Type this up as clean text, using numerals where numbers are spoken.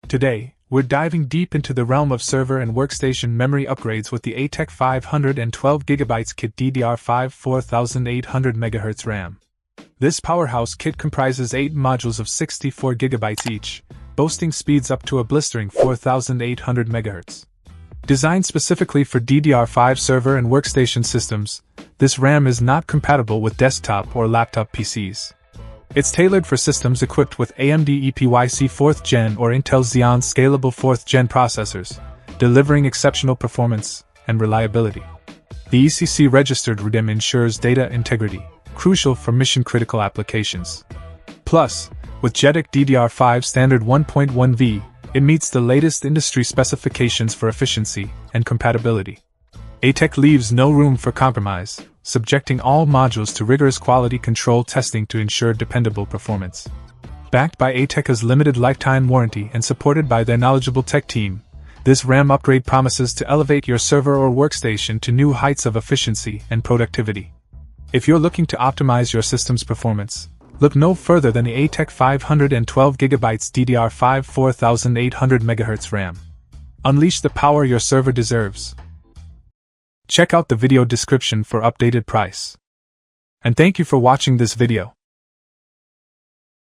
Today, we're diving deep into the realm of server and workstation memory upgrades with the ATEC 512GB kit DDR5 4800MHz RAM. This powerhouse kit comprises 8 modules of 64GB each, boasting speeds up to a blistering 4800 MHz. Designed specifically for DDR5 server and workstation systems, this RAM is not compatible with desktop or laptop PCs. It's tailored for systems equipped with AMD EPYC 4th Gen or Intel Xeon Scalable 4th Gen processors, delivering exceptional performance and reliability. The ECC-registered RDIMM ensures data integrity, crucial for mission-critical applications. Plus, with JEDEC DDR5 standard 1.1v, it meets the latest industry specifications for efficiency and compatibility. ATEC leaves no room for compromise, subjecting all modules to rigorous quality control testing to ensure dependable performance. Backed by ATEC's limited lifetime warranty and supported by their knowledgeable tech team, this RAM upgrade promises to elevate your server or workstation to new heights of efficiency and productivity. If you're looking to optimize your system's performance, look no further than the ATEC 512GB DDR5 4800MHz RAM. Unleash the power your server deserves. Check out the video description for updated price. And thank you for watching this video.